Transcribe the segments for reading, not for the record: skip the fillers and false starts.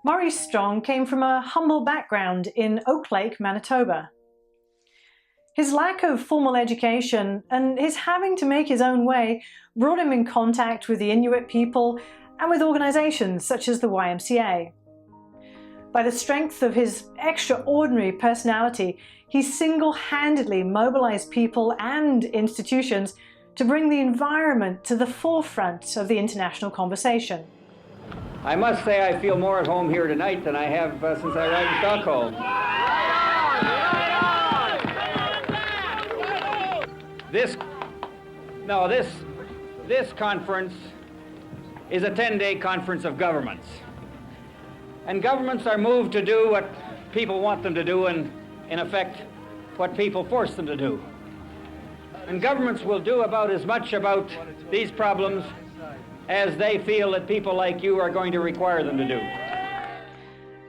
Maurice Strong came from a humble background in Oak Lake, Manitoba. His lack of formal education and his having to make his own way brought him in contact with the Inuit people and with organizations such as the YMCA. By the strength of his extraordinary personality, he single-handedly mobilized people and institutions to bring the environment to the forefront of the international conversation. I must say I feel more at home here tonight than I have since I arrived in Stockholm. This conference is a 10-day conference of governments. And governments are moved to do what people want them to do and, in effect, what people force them to do. And governments will do about as much about these problems as they feel that people like you are going to require them to do.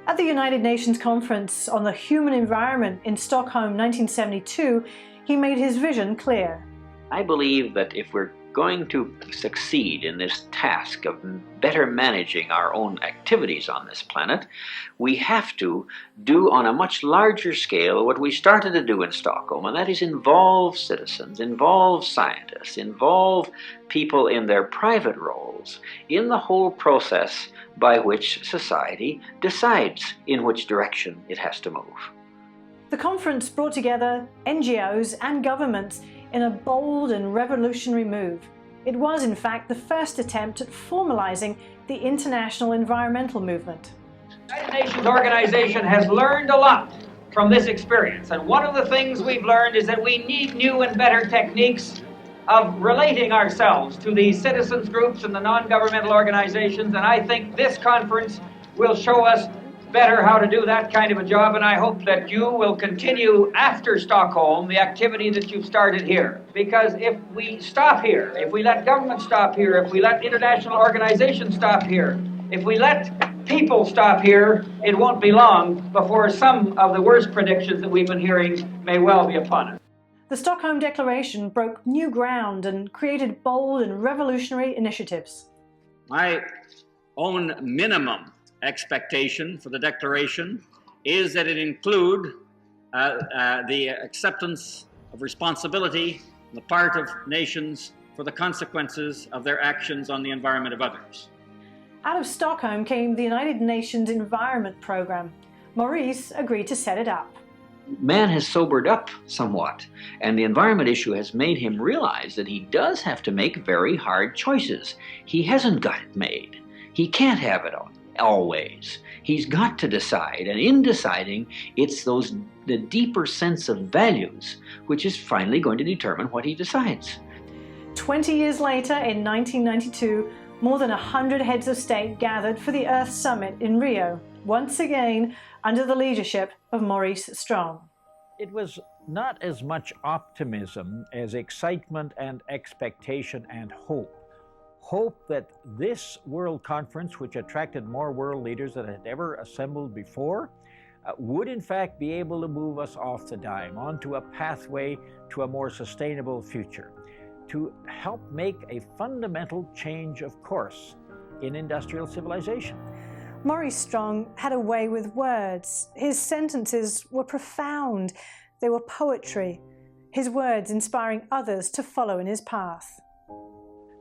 At the United Nations Conference on the Human Environment in Stockholm 1972, he made his vision clear. I believe that if we're going to succeed in this task of better managing our own activities on this planet, we have to do on a much larger scale what we started to do in Stockholm, and that is involve citizens, involve scientists, involve people in their private roles in the whole process by which society decides in which direction it has to move. The conference brought together NGOs and governments in a bold and revolutionary move. It was, in fact, the first attempt at formalizing the international environmental movement. The United Nations organization has learned a lot from this experience, and one of the things we've learned is that we need new and better techniques of relating ourselves to the citizens groups and the non-governmental organizations, and I think this conference will show us better how to do that kind of a job, and I hope that you will continue after Stockholm the activity that you've started here. Because if we stop here, if we let government stop here, if we let international organizations stop here, if we let people stop here, it won't be long before some of the worst predictions that we've been hearing may well be upon us. The Stockholm Declaration broke new ground and created bold and revolutionary initiatives. My own minimum expectation for the declaration is that it include the acceptance of responsibility on the part of nations for the consequences of their actions on the environment of others. Out of Stockholm came the United Nations Environment Programme. Maurice agreed to set it up. Man has sobered up somewhat, and the environment issue has made him realize that he does have to make very hard choices. He hasn't got it made. He can't have it always. He's got to decide, and in deciding, it's the deeper sense of values which is finally going to determine what he decides. 20 years later, in 1992, more than 100 heads of state gathered for the Earth Summit in Rio, once again under the leadership of Maurice Strong. It was not as much optimism as excitement and expectation and hope. Hope that this World Conference, which attracted more world leaders than had ever assembled before, would in fact be able to move us off the dime onto a pathway to a more sustainable future, to help make a fundamental change of course in industrial civilization. Maurice Strong had a way with words. His sentences were profound. They were poetry. His words inspiring others to follow in his path.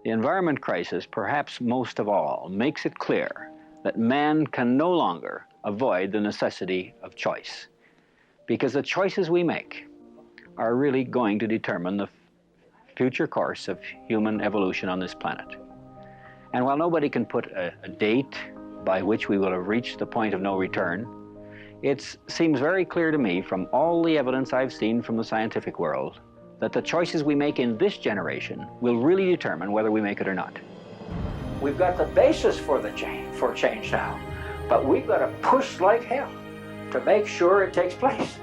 The environment crisis, perhaps most of all, makes it clear that man can no longer avoid the necessity of choice, because the choices we make are really going to determine the future course of human evolution on this planet. And while nobody can put a date by which we will have reached the point of no return, it seems very clear to me from all the evidence I've seen from the scientific world that the choices we make in this generation will really determine whether we make it or not. We've got the basis for change now, but we've got to push like hell to make sure it takes place.